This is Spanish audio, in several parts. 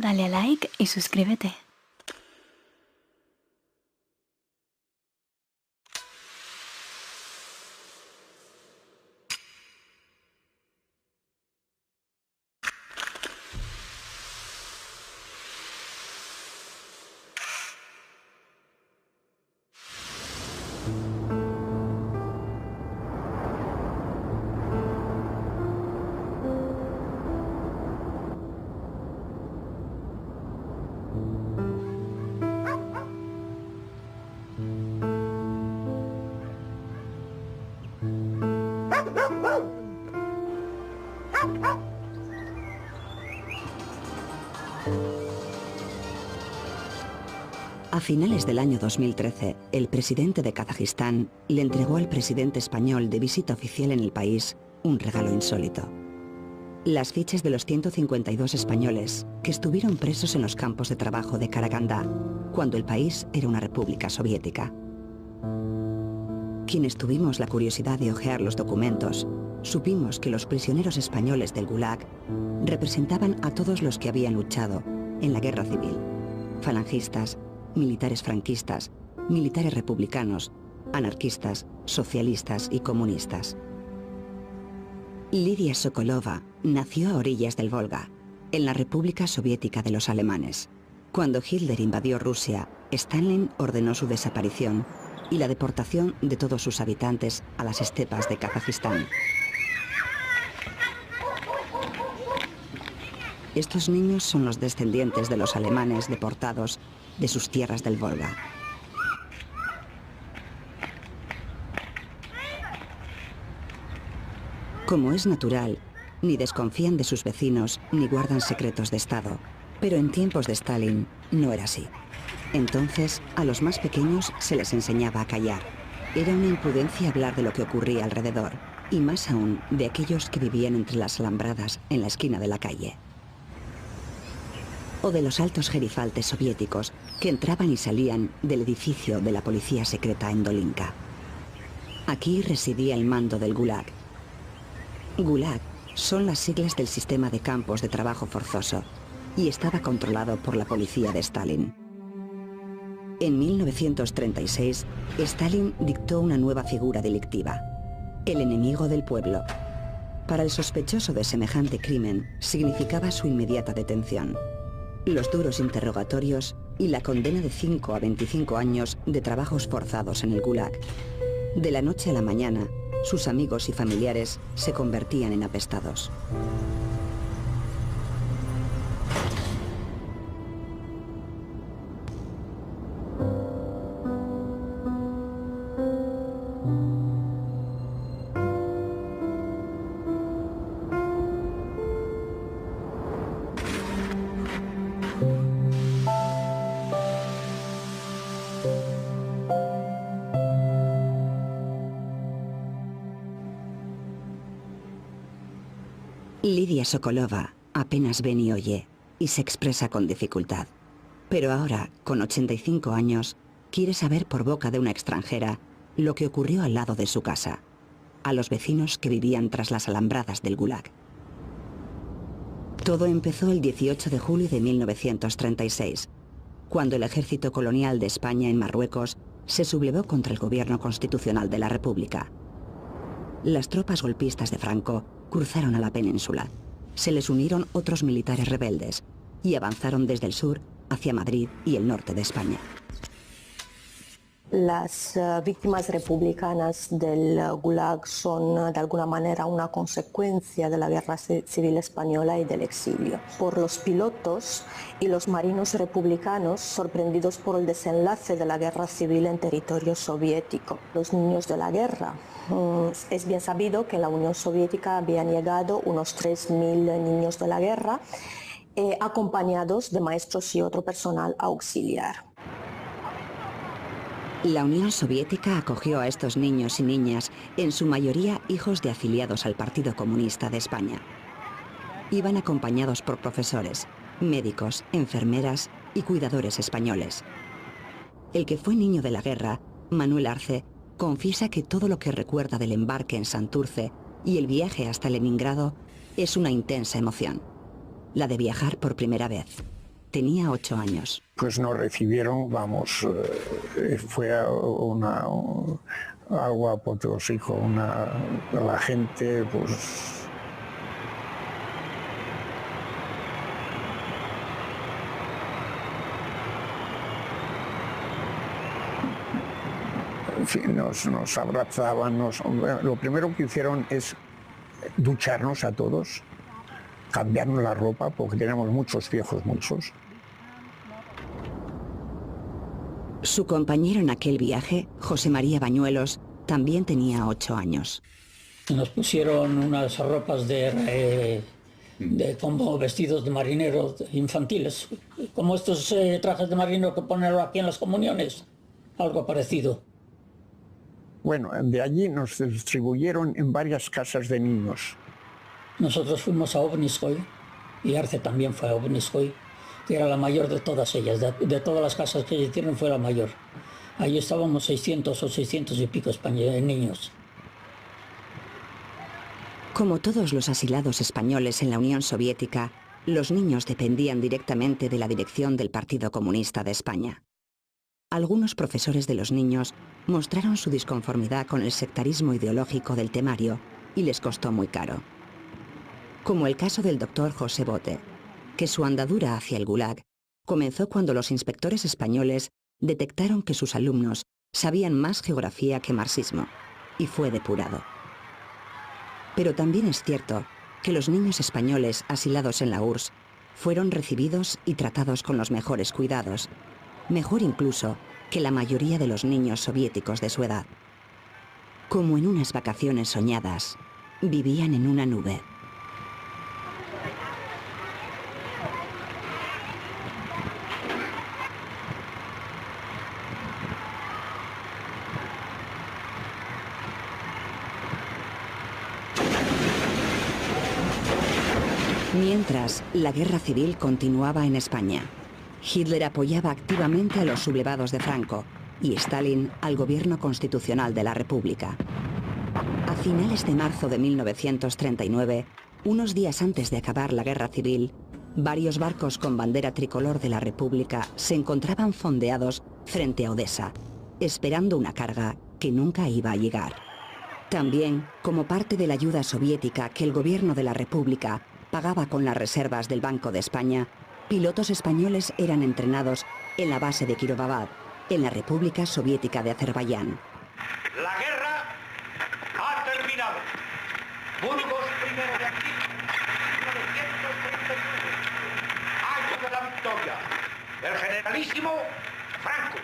Dale a like y suscríbete. A finales del año 2013, el presidente de Kazajistán le entregó al presidente español de visita oficial en el país un regalo insólito. Las fichas de los 152 españoles que estuvieron presos en los campos de trabajo de Karagandá, cuando el país era una república soviética. Quienes tuvimos la curiosidad de hojear los documentos, supimos que los prisioneros españoles del Gulag representaban a todos los que habían luchado en la guerra civil: falangistas, militares franquistas, militares republicanos, anarquistas, socialistas y comunistas. Lidia Sokolova nació a orillas del Volga, en la República Soviética de los Alemanes. Cuando Hitler invadió Rusia, Stalin ordenó su desaparición y la deportación de todos sus habitantes a las estepas de Kazajistán. Estos niños son los descendientes de los alemanes deportados de sus tierras del Volga. Como es natural, ni desconfían de sus vecinos ni guardan secretos de Estado. Pero en tiempos de Stalin no era así. Entonces, a los más pequeños se les enseñaba a callar. Era una imprudencia hablar de lo que ocurría alrededor, y más aún de aquellos que vivían entre las alambradas en la esquina de la calle. O de los altos gerifaltes soviéticos que entraban y salían del edificio de la policía secreta en Dolinka. Aquí residía el mando del Gulag. Gulag son las siglas del sistema de campos de trabajo forzoso y estaba controlado por la policía de Stalin. En 1936, Stalin dictó una nueva figura delictiva: el enemigo del pueblo. Para el sospechoso de semejante crimen, significaba su inmediata detención, los duros interrogatorios y la condena de 5 a 25 años de trabajos forzados en el Gulag. De la noche a la mañana, sus amigos y familiares se convertían en apestados. Lidia Sokolova apenas ve ni oye y se expresa con dificultad. Pero ahora, con 85 años, quiere saber por boca de una extranjera lo que ocurrió al lado de su casa, a los vecinos que vivían tras las alambradas del Gulag. Todo empezó el 18 de julio de 1936, cuando el ejército colonial de España en Marruecos se sublevó contra el gobierno constitucional de la República. Las tropas golpistas de Franco cruzaron a la península. Se les unieron otros militares rebeldes y avanzaron desde el sur hacia Madrid y el norte de España. Las víctimas republicanas del Gulag son de alguna manera una consecuencia de la guerra civil española y del exilio. Por los pilotos y los marinos republicanos sorprendidos por el desenlace de la guerra civil en territorio soviético. Los niños de la guerra. Es bien sabido que en la Unión Soviética habían llegado unos 3.000 niños de la guerra, acompañados de maestros y otro personal auxiliar. La Unión Soviética acogió a estos niños y niñas, en su mayoría hijos de afiliados al Partido Comunista de España. Iban acompañados por profesores, médicos, enfermeras y cuidadores españoles. El que fue niño de la guerra, Manuel Arce, confiesa que todo lo que recuerda del embarque en Santurce y el viaje hasta Leningrado es una intensa emoción, la de viajar por primera vez. Tenía 8 años. Pues nos recibieron, vamos, fue algo apoteósico, la gente, pues... En fin, nos abrazaban, lo primero que hicieron es ducharnos a todos, cambiarnos la ropa, porque teníamos muchos viejos, muchos. Su compañero en aquel viaje, José María Bañuelos, también tenía 8 años. Nos pusieron unas ropas como vestidos de marinero infantiles, como estos trajes de marinero que ponen aquí en las comuniones, algo parecido. Bueno, de allí nos distribuyeron en varias casas de niños. Nosotros fuimos a Obninskoy y Arce también fue a Obninskoy, que era la mayor de todas ellas, de todas las casas que hicieron fue la mayor. Ahí estábamos 600 o 600 y pico niños. Como todos los asilados españoles en la Unión Soviética, los niños dependían directamente de la dirección del Partido Comunista de España. Algunos profesores de los niños mostraron su disconformidad con el sectarismo ideológico del temario y les costó muy caro. Como el caso del doctor José Bote, que su andadura hacia el Gulag comenzó cuando los inspectores españoles detectaron que sus alumnos sabían más geografía que marxismo, y fue depurado. Pero también es cierto que los niños españoles asilados en la URSS fueron recibidos y tratados con los mejores cuidados, mejor incluso que la mayoría de los niños soviéticos de su edad. Como en unas vacaciones soñadas, vivían en una nube. Mientras, la guerra civil continuaba en España. Hitler apoyaba activamente a los sublevados de Franco y Stalin al gobierno constitucional de la República. A finales de marzo de 1939, unos días antes de acabar la guerra civil, varios barcos con bandera tricolor de la República se encontraban fondeados frente a Odessa, esperando una carga que nunca iba a llegar. También, como parte de la ayuda soviética que el gobierno de la República pagaba con las reservas del Banco de España, pilotos españoles eran entrenados en la base de Kirovabad, en la República Soviética de Azerbaiyán. La guerra ha terminado. Burgos, 1 de abril de 1939. Año de la victoria. El generalísimo Franco.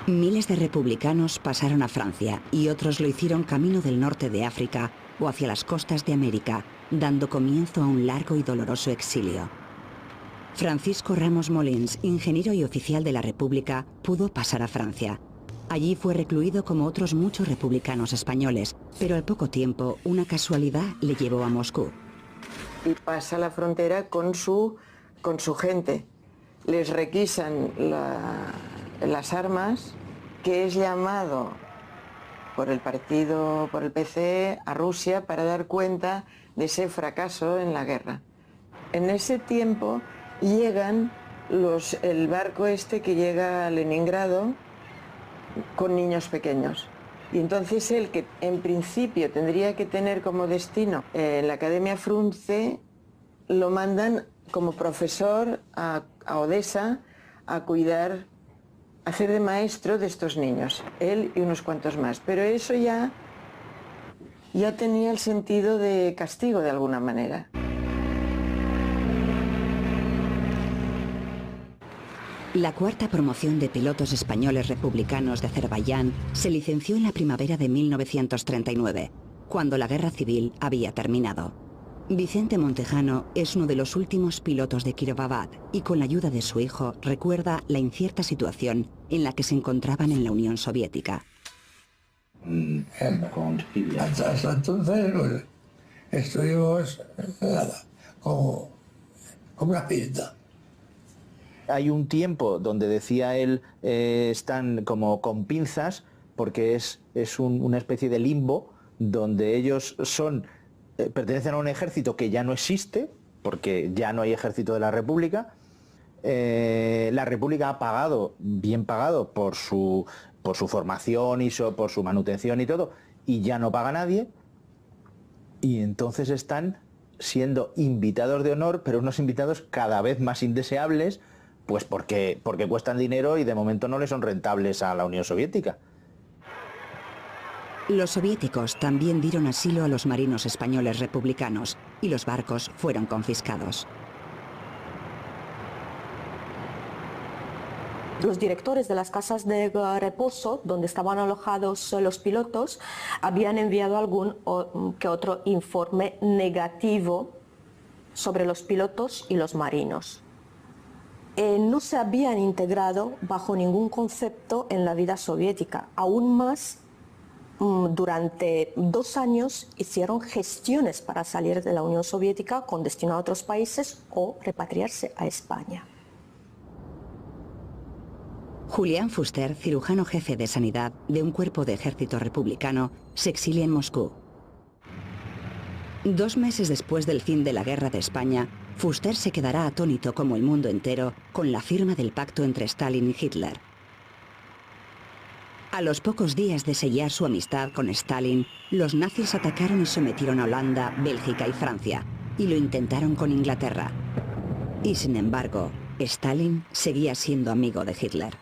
Miles de republicanos pasaron a Francia y otros lo hicieron camino del norte de África o hacia las costas de América, dando comienzo a un largo y doloroso exilio. Francisco Ramos Molins, ingeniero y oficial de la República, pudo pasar a Francia. Allí fue recluido como otros muchos republicanos españoles, pero al poco tiempo una casualidad le llevó a Moscú. Y pasa la frontera con su gente. Les requisan las armas, que es llamado por el PCE a Rusia para dar cuenta de ese fracaso en la guerra. En ese tiempo llegan el barco que llega a Leningrado con niños pequeños. Y entonces él, que en principio tendría que tener como destino la Academia Frunze, lo mandan como profesor a Odessa a cuidar, a hacer de maestro de estos niños, él y unos cuantos más. Pero eso ya tenía el sentido de castigo de alguna manera. La cuarta promoción de pilotos españoles republicanos de Azerbaiyán se licenció en la primavera de 1939, cuando la guerra civil había terminado. Vicente Montejano es uno de los últimos pilotos de Kirovabad y con la ayuda de su hijo recuerda la incierta situación en la que se encontraban en la Unión Soviética. Hasta entonces pues, estuvimos como una pinta. Hay un tiempo donde decía él están como con pinzas porque es una especie de limbo donde ellos pertenecen a un ejército que ya no existe, porque ya no hay ejército de la República. La República ha pagado, bien pagado, por su formación y por su manutención y todo, y ya no paga nadie. Y entonces están siendo invitados de honor, pero unos invitados cada vez más indeseables, pues porque cuestan dinero y de momento no le son rentables a la Unión Soviética. Los soviéticos también dieron asilo a los marinos españoles republicanos y los barcos fueron confiscados. Los directores de las casas de reposo, donde estaban alojados los pilotos, habían enviado algún que otro informe negativo sobre los pilotos y los marinos. No se habían integrado bajo ningún concepto en la vida soviética. Aún más, durante 2 años hicieron gestiones para salir de la Unión Soviética con destino a otros países o repatriarse a España. Julián Fuster, cirujano jefe de sanidad de un cuerpo de ejército republicano, se exilia en Moscú. 2 meses después del fin de la guerra de España, Fuster se quedará atónito como el mundo entero con la firma del pacto entre Stalin y Hitler. A los pocos días de sellar su amistad con Stalin, los nazis atacaron y sometieron a Holanda, Bélgica y Francia, y lo intentaron con Inglaterra. Y sin embargo, Stalin seguía siendo amigo de Hitler.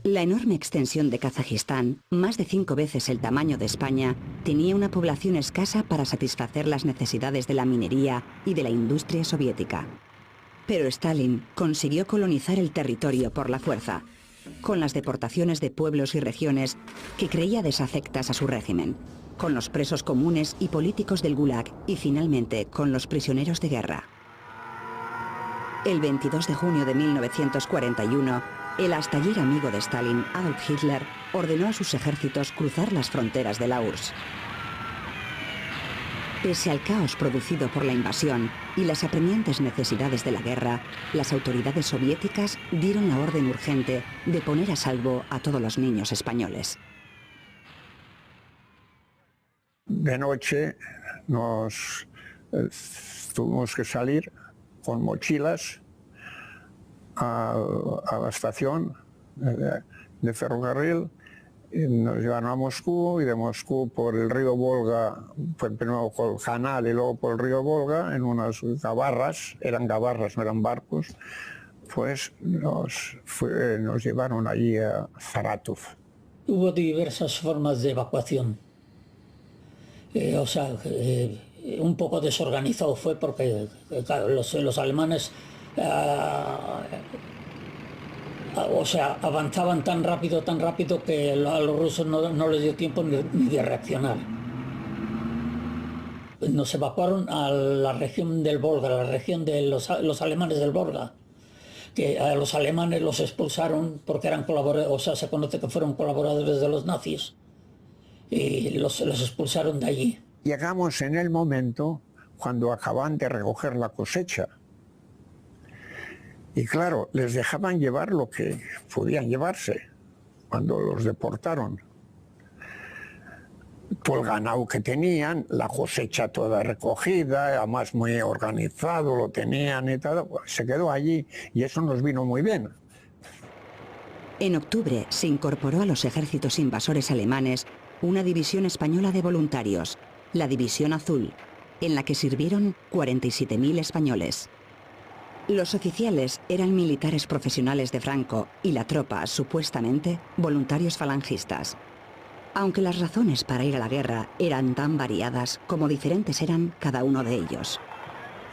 La enorme extensión de Kazajistán, más de 5 veces el tamaño de España, tenía una población escasa para satisfacer las necesidades de la minería y de la industria soviética. Pero Stalin consiguió colonizar el territorio por la fuerza, con las deportaciones de pueblos y regiones que creía desafectas a su régimen, con los presos comunes y políticos del Gulag y finalmente con los prisioneros de guerra. El 22 de junio de 1941, el hasta ayer amigo de Stalin, Adolf Hitler, ordenó a sus ejércitos cruzar las fronteras de la URSS. Pese al caos producido por la invasión y las apremiantes necesidades de la guerra, las autoridades soviéticas dieron la orden urgente de poner a salvo a todos los niños españoles. De noche tuvimos que salir con mochilas a la estación de ferrocarril, y nos llevaron a Moscú, y de Moscú por el río Volga, primero por el canal y luego por el río Volga, en unas gabarras, eran gabarras, no eran barcos, pues nos llevaron allí a Saratov. Hubo diversas formas de evacuación. Un poco desorganizado fue porque claro, los alemanes avanzaban tan rápido que a los rusos no les dio tiempo ni de reaccionar. Nos evacuaron a la región del Volga, la región de los alemanes del Volga, que a los alemanes los expulsaron porque eran colaboradores, se conoce que fueron colaboradores de los nazis, y los expulsaron de allí. Llegamos en el momento cuando acaban de recoger la cosecha. Y claro, les dejaban llevar lo que podían llevarse cuando los deportaron. Todo el ganado que tenían, la cosecha toda recogida, además muy organizado, lo tenían y todo, pues se quedó allí y eso nos vino muy bien. En octubre se incorporó a los ejércitos invasores alemanes una división española de voluntarios, la División Azul, en la que sirvieron 47.000 españoles. Los oficiales eran militares profesionales de Franco y la tropa, supuestamente, voluntarios falangistas. Aunque las razones para ir a la guerra eran tan variadas como diferentes eran cada uno de ellos.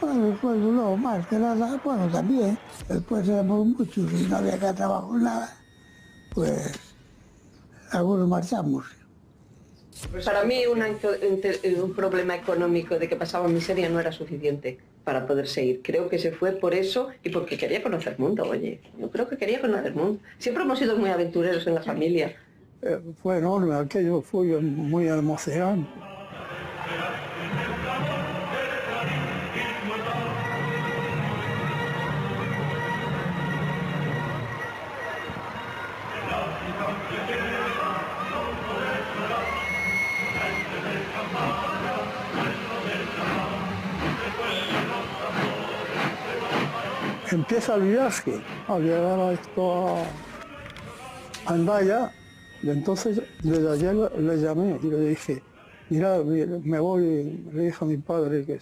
Bueno, pues no, más que nada, bueno, también. Después éramos muchos y no había que trabajar nada. Pues algunos marchamos. Pues para mí un problema económico de que pasaba miseria no era suficiente para poderse ir. Creo que se fue por eso y porque quería conocer el mundo, oye. Yo creo que quería conocer el mundo. Siempre hemos sido muy aventureros en la familia. Fue enorme, aquello fue muy emocionante. empieza el viaje, al llegar a Hendaya, y entonces desde ayer le llamé y le dije, mira, me voy, le dije a mi padre que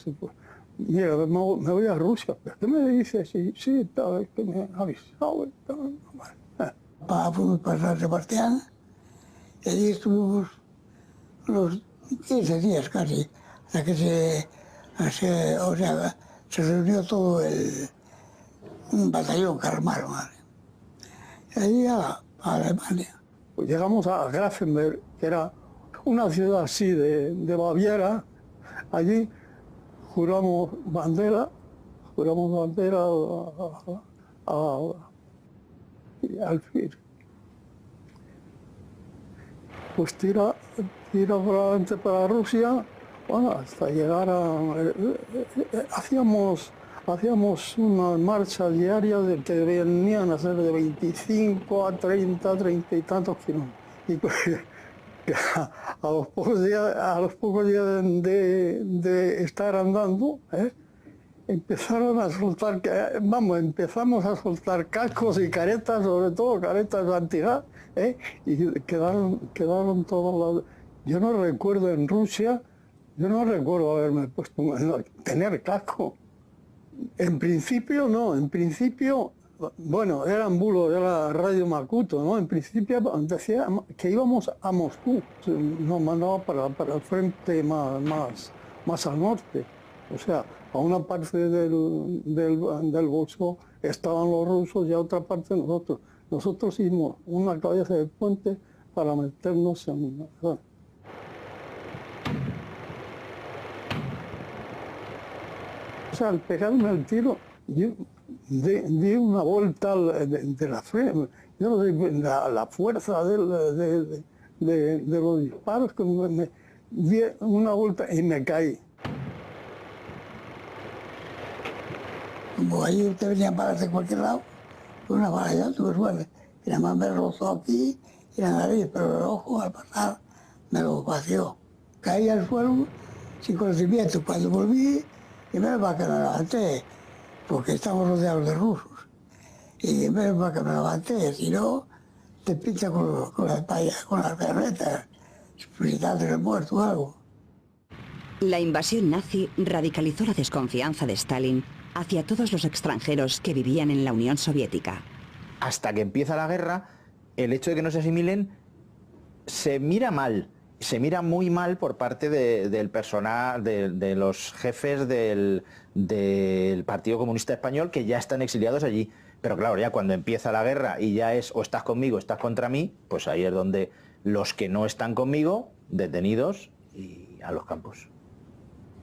mira, me voy a Rusia. ¿Pero qué me dices? Sí, es que me ha avisado. Fuimos para San Sebastián y allí estuvimos unos 15 días casi, hasta que se reunió todo un batallón que armaron. Y allí a Alemania. Pues llegamos a Grafenberg, que era una ciudad así de Baviera. Allí juramos bandera al fin. Pues tira probablemente para Rusia, bueno, hasta llegar hacíamos una marcha diaria de que venían a ser de 25 a 30 y tantos kilómetros. Y pues, a los pocos días de estar andando, empezamos a soltar cascos y caretas, sobre todo caretas antigas, y quedaron todas las... Yo no recuerdo en Rusia, haberme puesto, tener casco. En principio no, bueno, eran bulos, era Radio Makuto, ¿no? En principio decía que íbamos a Moscú, nos mandaba para el frente más al norte. O sea, a una parte del Volsco estaban los rusos y a otra parte nosotros. Nosotros hicimos una cabeza de puente para meternos en... O sea, al pegarme el tiro, yo di una vuelta de la frente. Yo no sé, la fuerza de los disparos, que me di una vuelta y me caí. Como ahí usted venía a pararse de cualquier lado, una bala ya tuve suerte. Y nada más me rozó aquí y la nariz, pero el ojo al pasar me lo vació. Caí al suelo sin conocimiento. Cuando volví, primero para que me levanté, porque estamos rodeados de rusos. Y primero para que me levanté, si no, te pincha con la espalda, con las perretas, gritando el muerto o algo. La invasión nazi radicalizó la desconfianza de Stalin hacia todos los extranjeros que vivían en la Unión Soviética. Hasta que empieza la guerra, el hecho de que no se asimilen se mira mal. Se mira muy mal por parte del personal, de los jefes del Partido Comunista Español, que ya están exiliados allí. Pero claro, ya cuando empieza la guerra y ya es o estás conmigo o estás contra mí, pues ahí es donde los que no están conmigo, detenidos y a los campos.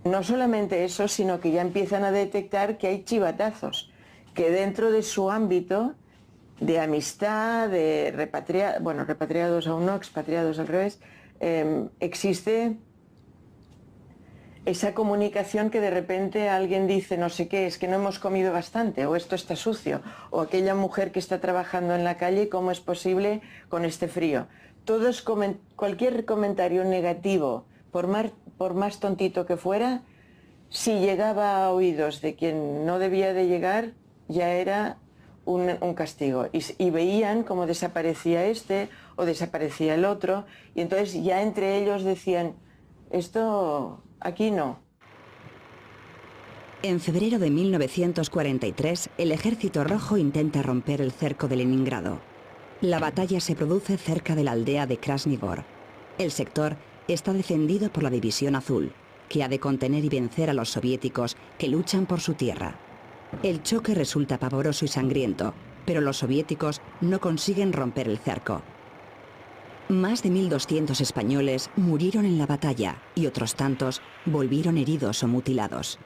No solamente eso, sino que ya empiezan a detectar que hay chivatazos, que dentro de su ámbito de amistad, de repatriados aún no, expatriados al revés, existe esa comunicación que de repente alguien dice no sé qué, es que no hemos comido bastante, o esto está sucio, o aquella mujer que está trabajando en la calle, ¿cómo es posible con este frío? Cualquier comentario negativo, por más tontito que fuera, si llegaba a oídos de quien no debía de llegar, ya era un castigo. Y veían cómo desaparecía este o desaparecía el otro, y entonces ya entre ellos decían, esto aquí no. En febrero de 1943, el Ejército Rojo intenta romper el cerco de Leningrado. La batalla se produce cerca de la aldea de Krasny Bor. El sector está defendido por la División Azul, que ha de contener y vencer a los soviéticos que luchan por su tierra. El choque resulta pavoroso y sangriento, pero los soviéticos no consiguen romper el cerco. Más de 1.200 españoles murieron en la batalla y otros tantos volvieron heridos o mutilados.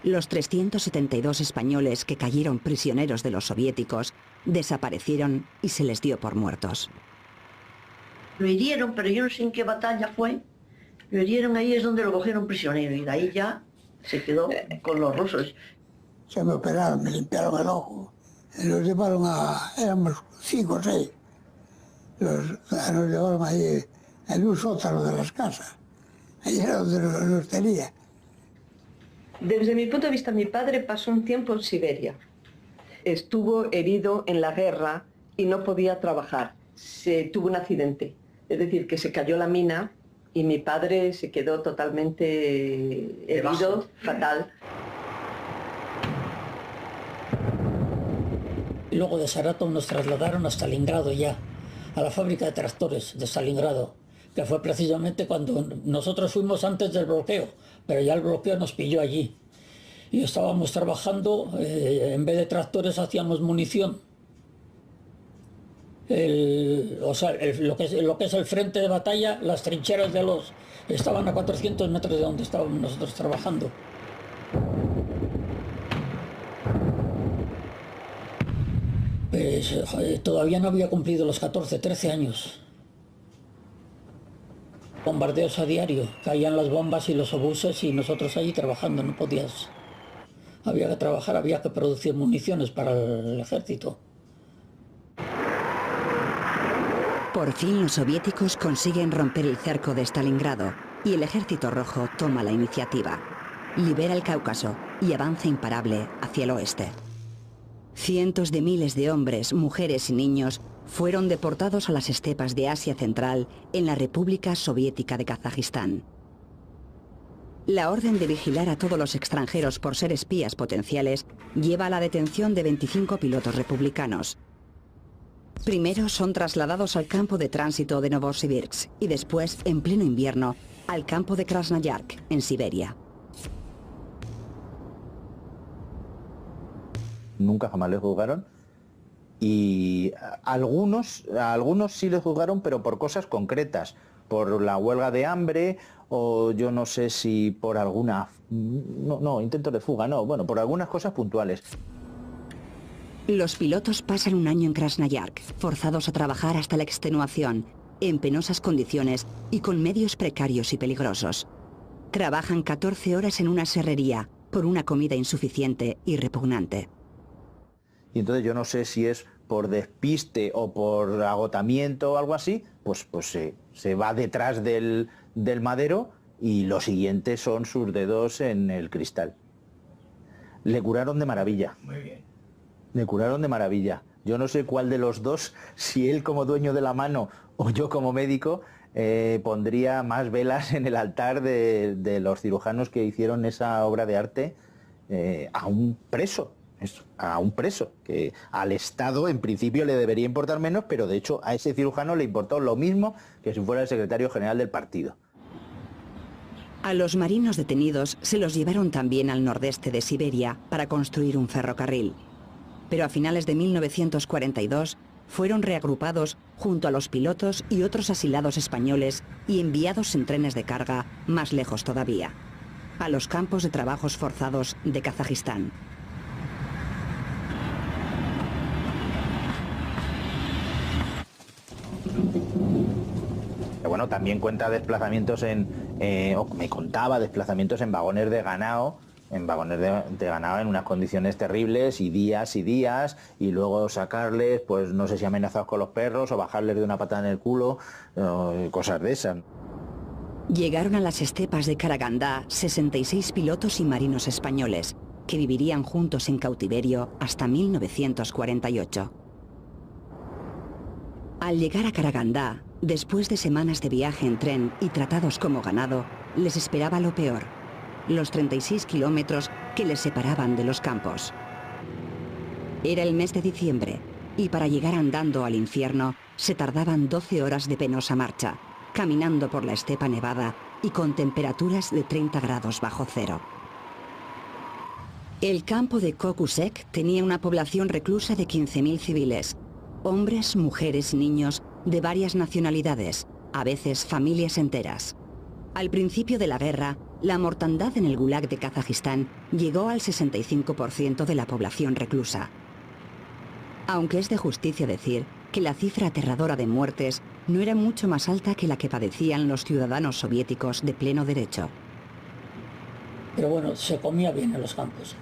Los 372 españoles que cayeron prisioneros de los soviéticos desaparecieron y se les dio por muertos. Lo hirieron, pero yo no sé en qué batalla fue. Lo hirieron ahí, es donde lo cogieron prisionero, y de ahí ya se quedó con los rusos. Se me operaron, me limpiaron el ojo. Los llevaron éramos 5 o 6. Nos llevaron ahí en un sótano de las casas. Ahí era donde nos tenía. Desde mi punto de vista, mi padre pasó un tiempo en Siberia. estuvo herido en la guerra y no podía trabajar. Tuvo un accidente, es decir, que se cayó la mina y mi padre se quedó totalmente herido, fatal. Luego de Saratov nos trasladaron a Stalingrado ya, a la fábrica de tractores de Stalingrado, que fue precisamente cuando nosotros fuimos antes del bloqueo, pero ya el bloqueo nos pilló allí. Y estábamos trabajando, en vez de tractores hacíamos munición. Lo que es el frente de batalla, las trincheras estaban a 400 metros de donde estábamos nosotros trabajando. Pues, todavía no había cumplido los 14, 13 años. Bombardeos a diario, caían las bombas y los obuses y nosotros allí trabajando, no podías. Había que trabajar, había que producir municiones para el ejército. Por fin los soviéticos consiguen romper el cerco de Stalingrado y el Ejército Rojo toma la iniciativa. Libera el Cáucaso y avanza imparable hacia el oeste. Cientos de miles de hombres, mujeres y niños fueron deportados a las estepas de Asia Central en la República Soviética de Kazajistán. La orden de vigilar a todos los extranjeros por ser espías potenciales lleva a la detención de 25 pilotos republicanos. Primero son trasladados al campo de tránsito de Novosibirsk y después, en pleno invierno, al campo de Krasnoyarsk, en Siberia. Nunca jamás les juzgaron y a algunos sí les juzgaron, pero por cosas concretas, por la huelga de hambre o yo no sé si por alguna... No, intento de fuga, no, bueno, por algunas cosas puntuales. Los pilotos pasan un año en Krasnoyarsk, forzados a trabajar hasta la extenuación, en penosas condiciones y con medios precarios y peligrosos. Trabajan 14 horas en una serrería, por una comida insuficiente y repugnante. Y entonces yo no sé si es por despiste o por agotamiento o algo así, pues se va detrás del madero y lo siguiente son sus dedos en el cristal. Le curaron de maravilla. Muy bien. Le curaron de maravilla. Yo no sé cuál de los dos, si él como dueño de la mano o yo como médico, pondría más velas en el altar de los cirujanos que hicieron esa obra de arte a un preso. A un preso, que al Estado en principio le debería importar menos, pero de hecho a ese cirujano le importó lo mismo que si fuera el secretario general del partido. A los marinos detenidos se los llevaron también al nordeste de Siberia para construir un ferrocarril. Pero a finales de 1942 fueron reagrupados junto a los pilotos y otros asilados españoles y enviados en trenes de carga más lejos todavía, a los campos de trabajos forzados de Kazajistán. Bueno, también cuenta desplazamientos me contaba desplazamientos en vagones de ganado, en unas condiciones terribles y días, y luego sacarles, pues no sé si amenazados con los perros o bajarles de una patada en el culo, cosas de esas. Llegaron a las estepas de Karagandá 66 pilotos y marinos españoles, que vivirían juntos en cautiverio hasta 1948. Al llegar a Karagandá, después de semanas de viaje en tren y tratados como ganado, les esperaba lo peor: los 36 kilómetros que les separaban de los campos. Era el mes de diciembre, y para llegar andando al infierno se tardaban 12 horas de penosa marcha, caminando por la estepa nevada y con temperaturas de 30 grados bajo cero. El campo de Kokusek tenía una población reclusa de 15.000 civiles, hombres, mujeres y niños de varias nacionalidades, a veces familias enteras. Al principio de la guerra, la mortandad en el Gulag de Kazajistán llegó al 65% de la población reclusa. Aunque es de justicia decir que la cifra aterradora de muertes no era mucho más alta que la que padecían los ciudadanos soviéticos de pleno derecho. Pero bueno, se comía bien en los campos.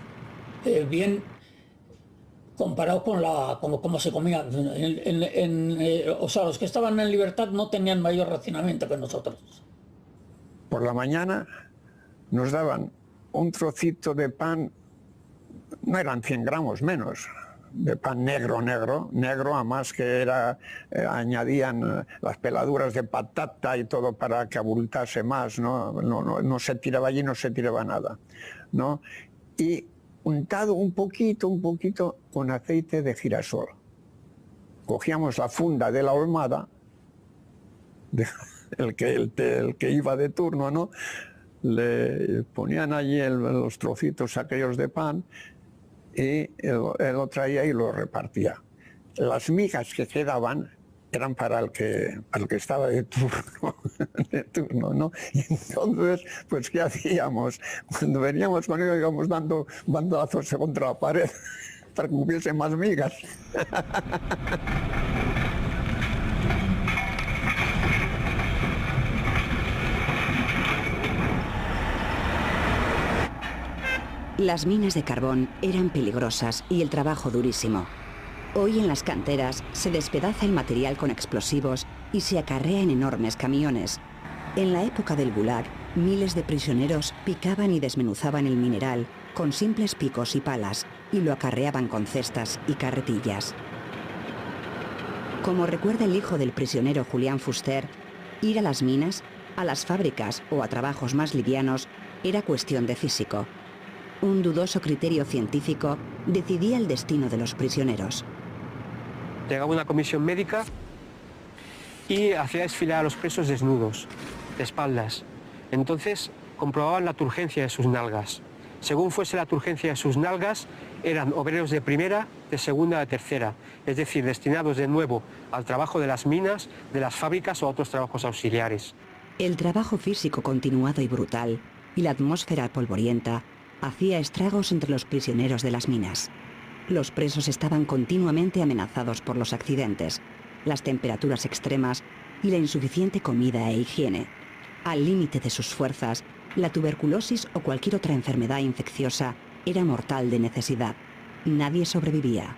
Bien comparado con cómo se comía. O sea, los que estaban en libertad no tenían mayor racionamiento que nosotros. Por la mañana nos daban un trocito de pan, no eran 100 gramos, menos, pan negro, además que era, añadían las peladuras de patata y todo para que abultase más, no se tiraba allí, no se tiraba nada, ¿no? Y untado un poquito con aceite de girasol. Cogíamos la funda de la ahumada, el que iba de turno, ¿no? Le ponían allí los trocitos aquellos de pan y él lo traía y lo repartía. Las migas que quedaban eran para el que estaba de turno, ¿no? Y entonces, pues, ¿qué hacíamos? Cuando veníamos con ellos íbamos dando bandazos contra la pared para que hubiese más migas. Las minas de carbón eran peligrosas y el trabajo durísimo. Hoy en las canteras se despedaza el material con explosivos y se acarrea en enormes camiones. En la época del Gulag, miles de prisioneros picaban y desmenuzaban el mineral con simples picos y palas y lo acarreaban con cestas y carretillas. Como recuerda el hijo del prisionero Julián Fuster, ir a las minas, a las fábricas o a trabajos más livianos era cuestión de físico. Un dudoso criterio científico decidía el destino de los prisioneros. Llegaba una comisión médica y hacía desfilar a los presos desnudos, de espaldas. Entonces comprobaban la turgencia de sus nalgas. Según fuese la turgencia de sus nalgas, eran obreros de primera, de segunda, de tercera, es decir, destinados de nuevo al trabajo de las minas, de las fábricas o a otros trabajos auxiliares. El trabajo físico continuado y brutal y la atmósfera polvorienta hacía estragos entre los prisioneros de las minas. Los presos estaban continuamente amenazados por los accidentes, las temperaturas extremas y la insuficiente comida e higiene. Al límite de sus fuerzas, la tuberculosis o cualquier otra enfermedad infecciosa era mortal de necesidad. Nadie sobrevivía.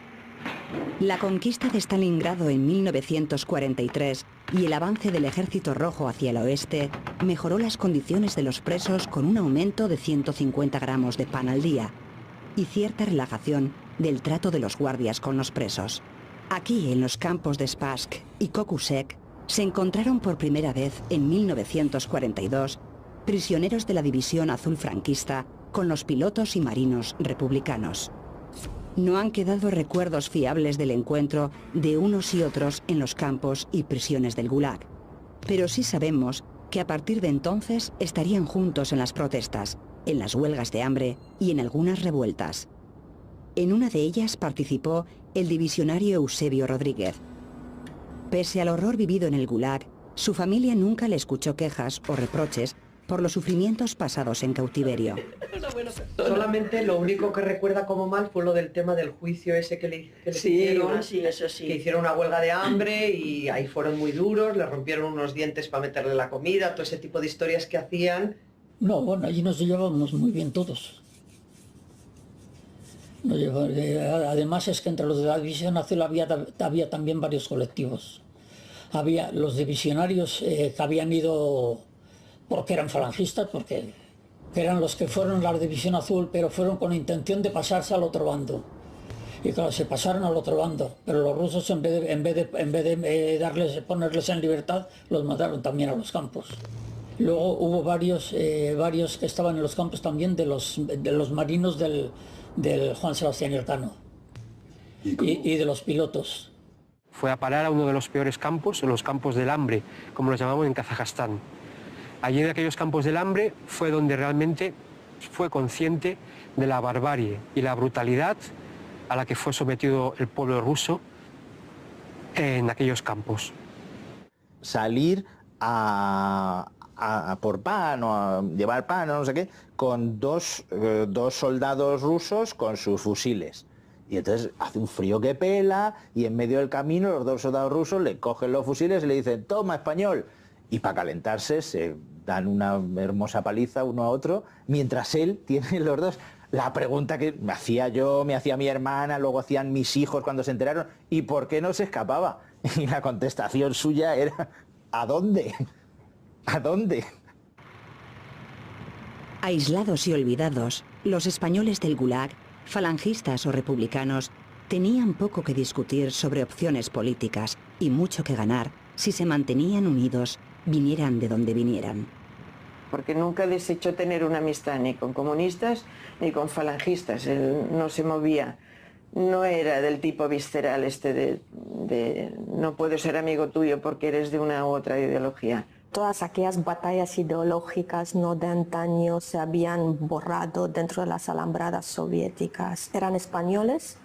La conquista de Stalingrado en 1943 y el avance del Ejército Rojo hacia el oeste mejoró las condiciones de los presos con un aumento de 150 gramos de pan al día y cierta relajación del trato de los guardias con los presos. Aquí, en los campos de Spassk y Kokusek, se encontraron por primera vez en 1942 prisioneros de la División Azul franquista con los pilotos y marinos republicanos. No han quedado recuerdos fiables del encuentro de unos y otros en los campos y prisiones del Gulag, pero sí sabemos que a partir de entonces estarían juntos en las protestas, en las huelgas de hambre y en algunas revueltas. En una de ellas participó el divisionario Eusebio Rodríguez. Pese al horror vivido en el Gulag, su familia nunca le escuchó quejas o reproches por los sufrimientos pasados en cautiverio. Solamente lo único que recuerda como mal fue lo del tema del juicio ese que le hicieron, que hicieron una huelga de hambre y ahí fueron muy duros, le rompieron unos dientes para meterle la comida, todo ese tipo de historias que hacían. No, bueno, allí nos llevábamos muy bien todos. Además es que entre los de la División Azul había también varios colectivos. Había los divisionarios que habían ido porque eran falangistas, porque eran los que fueron a la División Azul, pero fueron con intención de pasarse al otro bando. Y claro, se pasaron al otro bando, pero los rusos en vez de ponerles en libertad, los mandaron también a los campos. Luego hubo varios que estaban en los campos también de los marinos del Juan Sebastián Elcano y de los pilotos. Fue a parar a uno de los peores campos, los campos del hambre, como los llamamos en Kazajstán. Allí en aquellos campos del hambre fue donde realmente fue consciente de la barbarie y la brutalidad a la que fue sometido el pueblo ruso en aquellos campos. Salir a por pan o a llevar pan o no sé qué, con dos soldados rusos con sus fusiles. Y entonces hace un frío que pela y en medio del camino los dos soldados rusos le cogen los fusiles y le dicen «Toma, español». Y para calentarse se dan una hermosa paliza uno a otro, mientras él tiene los dos. La pregunta que me hacía yo, me hacía mi hermana, luego hacían mis hijos cuando se enteraron, ¿y por qué no se escapaba? Y la contestación suya era ¿a dónde? ¿A dónde? Aislados y olvidados, los españoles del Gulag, falangistas o republicanos, tenían poco que discutir sobre opciones políticas y mucho que ganar si se mantenían unidos, vinieran de donde vinieran. Porque nunca desechó tener una amistad ni con comunistas ni con falangistas. Él no se movía, no era del tipo visceral de no puedo ser amigo tuyo porque eres de una u otra ideología. Todas aquellas batallas ideológicas no de antaño se habían borrado dentro de las alambradas soviéticas. Eran españoles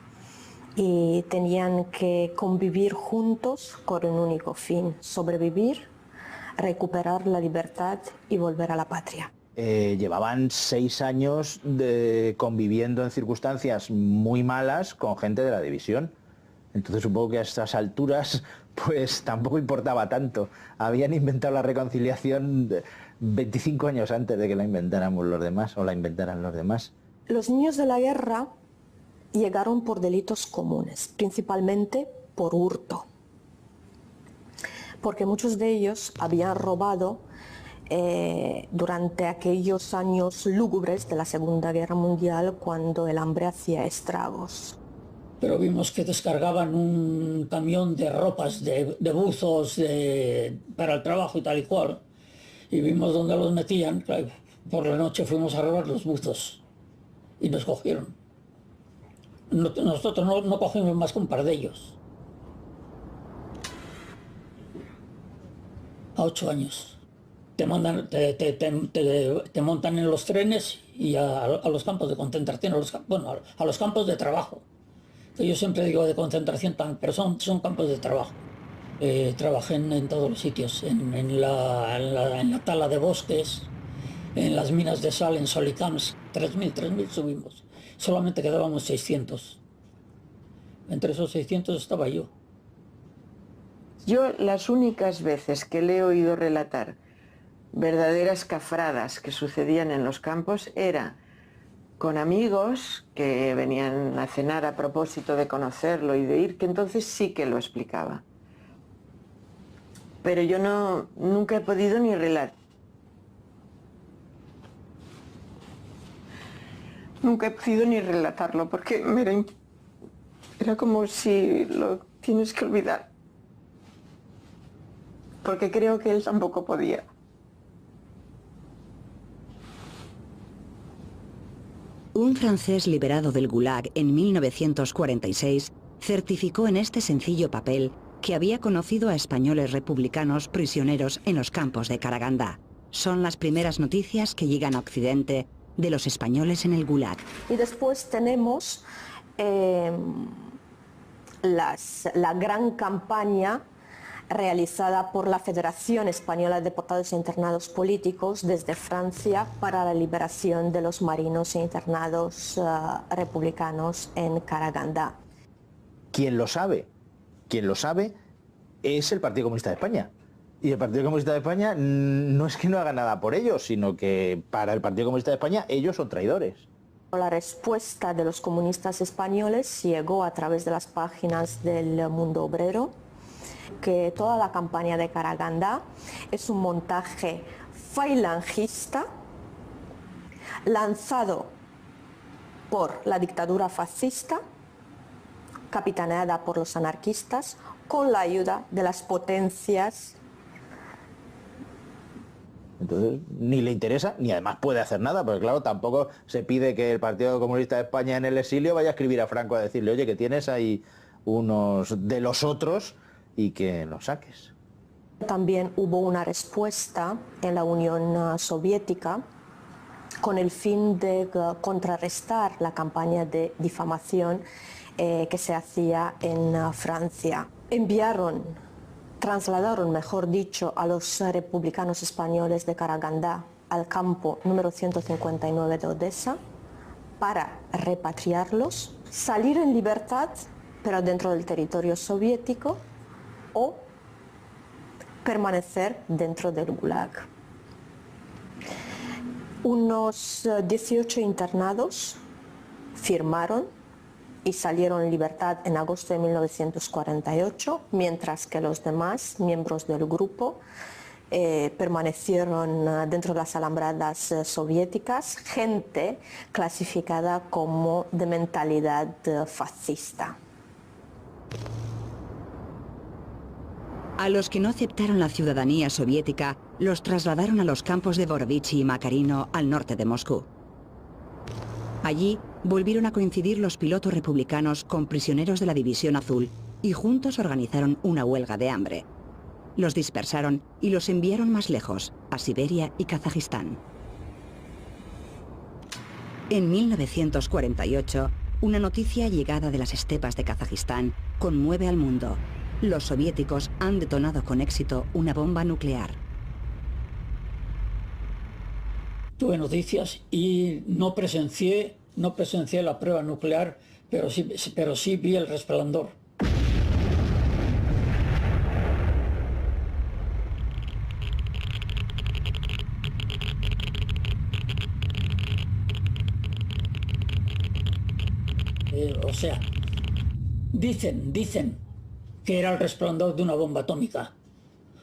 y tenían que convivir juntos con un único fin: sobrevivir, recuperar la libertad y volver a la patria. Llevaban 6 años conviviendo en circunstancias muy malas con gente de la división. Entonces supongo que a estas alturas pues tampoco importaba tanto. Habían inventado la reconciliación 25 años antes de que la inventáramos los demás, o la inventaran los demás. Los niños de la guerra llegaron por delitos comunes, principalmente por hurto, porque muchos de ellos habían robado durante aquellos años lúgubres de la Segunda Guerra Mundial, cuando el hambre hacía estragos. Pero vimos que descargaban un camión de ropas, de buzos para el trabajo y tal y cual, y vimos dónde los metían. Por la noche fuimos a robar los buzos y nos cogieron. Nosotros no cogimos más que un par de ellos. A 8 años. Te montan en los trenes y a los campos de concentración, a los campos de trabajo. Yo siempre digo de concentración, pero son campos de trabajo. Trabajé en todos los sitios, en la tala de bosques, en las minas de sal, en Solicams. 3.000 subimos. Solamente quedábamos 600. Entre esos 600 estaba yo. Yo las únicas veces que le he oído relatar verdaderas cafradas que sucedían en los campos era con amigos que venían a cenar a propósito de conocerlo y de ir, que entonces sí que lo explicaba. Pero yo nunca he podido ni relatar. Nunca he podido ni relatarlo porque era como si lo tienes que olvidar. Porque creo que él tampoco podía. Un francés liberado del Gulag en 1946 certificó en este sencillo papel que había conocido a españoles republicanos prisioneros en los campos de Karagandá. Son las primeras noticias que llegan a Occidente de los españoles en el Gulag. Y después tenemos la gran campaña realizada por la Federación Española de Deportados e Internados Políticos desde Francia para la liberación de los marinos e internados republicanos en Karagandá. Quien lo sabe es el Partido Comunista de España. Y el Partido Comunista de España no es que no haga nada por ellos, sino que para el Partido Comunista de España ellos son traidores. La respuesta de los comunistas españoles llegó a través de las páginas del Mundo Obrero, que toda la campaña de Karagandá es un montaje falangista lanzado por la dictadura fascista, capitaneada por los anarquistas, con la ayuda de las potencias. Entonces ni le interesa, ni además puede hacer nada, porque claro, tampoco se pide que el Partido Comunista de España en el exilio vaya a escribir a Franco a decirle, oye, que tienes ahí unos de los otros y que los saques. También hubo una respuesta en la Unión Soviética con el fin de contrarrestar la campaña de difamación que se hacía en Francia. Trasladaron, mejor dicho, a los republicanos españoles de Karagandá al campo número 159 de Odessa para repatriarlos, salir en libertad, pero dentro del territorio soviético, o permanecer dentro del Gulag. Unos 18 internados firmaron y salieron en libertad en agosto de 1948, mientras que los demás miembros del grupo permanecieron dentro de las alambradas soviéticas, gente clasificada como de mentalidad fascista. A los que no aceptaron la ciudadanía soviética, los trasladaron a los campos de Borovichy y Makarino, al norte de Moscú. Allí volvieron a coincidir los pilotos republicanos con prisioneros de la División Azul y juntos organizaron una huelga de hambre. Los dispersaron y los enviaron más lejos, a Siberia y Kazajistán. En 1948, una noticia llegada de las estepas de Kazajistán conmueve al mundo. Los soviéticos han detonado con éxito una bomba nuclear. Tuve noticias y no presencié la prueba nuclear, pero sí vi el resplandor. O sea, dicen que era el resplandor de una bomba atómica.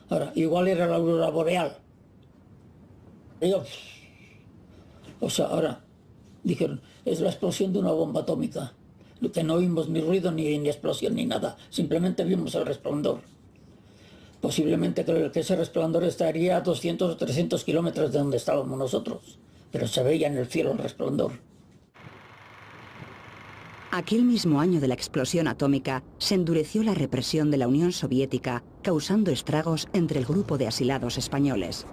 Ahora, igual era la aurora boreal. Ahora dijeron, es la explosión de una bomba atómica. Que no vimos ni ruido, ni explosión, ni nada. Simplemente vimos el resplandor. Posiblemente que ese resplandor estaría a 200 o 300 kilómetros de donde estábamos nosotros. Pero se veía en el cielo el resplandor. Aquel mismo año de la explosión atómica se endureció la represión de la Unión Soviética, causando estragos entre el grupo de asilados españoles.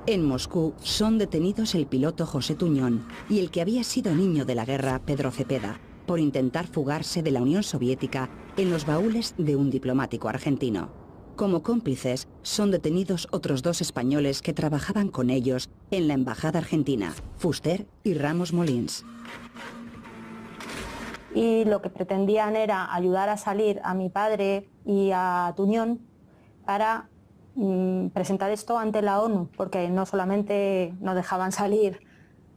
En Moscú son detenidos el piloto José Tuñón y el que había sido niño de la guerra, Pedro Cepeda, por intentar fugarse de la Unión Soviética en los baúles de un diplomático argentino. Como cómplices son detenidos otros dos españoles que trabajaban con ellos en la embajada argentina, Fuster y Ramos Molins. Y lo que pretendían era ayudar a salir a mi padre y a Tuñón para presentar esto ante la ONU, porque no solamente no dejaban salir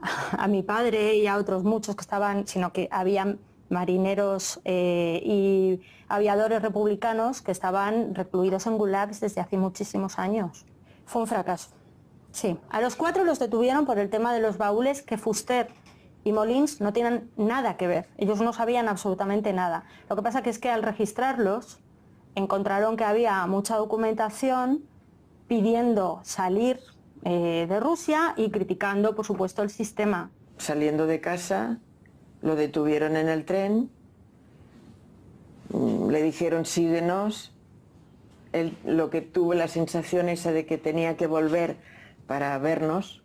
a mi padre y a otros muchos que estaban, sino que había marineros y aviadores republicanos que estaban recluidos en gulags desde hace muchísimos años. Fue un fracaso, sí. A los 4 los detuvieron por el tema de los baúles, que Fuster y Molins no tienen nada que ver. Ellos no sabían absolutamente nada. Lo que pasa que es que al registrarlos encontraron que había mucha documentación pidiendo salir de Rusia y criticando, por supuesto, el sistema. Saliendo de casa, lo detuvieron en el tren, le dijeron síguenos. Él lo que tuvo la sensación esa de que tenía que volver para vernos,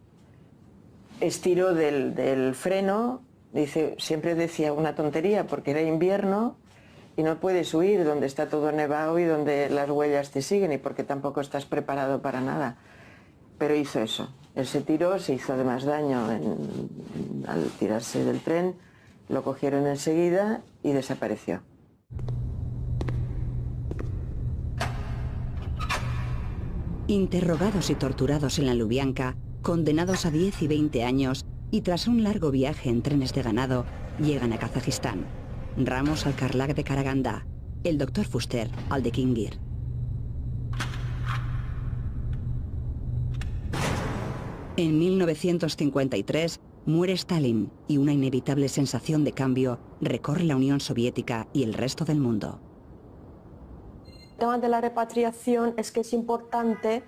estiró del freno, dice, siempre decía una tontería porque era invierno y no puedes huir donde está todo nevado y donde las huellas te siguen y porque tampoco estás preparado para nada. Pero hizo eso, él se tiró, se hizo además daño al tirarse del tren, lo cogieron enseguida y desapareció. Interrogados y torturados en la Lubyanka, condenados a 10 y 20 años y tras un largo viaje en trenes de ganado, llegan a Kazajistán. Ramos al Karlaj de Karagandá, el doctor Fuster al de Kingir. En 1953 muere Stalin y una inevitable sensación de cambio recorre la Unión Soviética y el resto del mundo. El tema de la repatriación es que es importante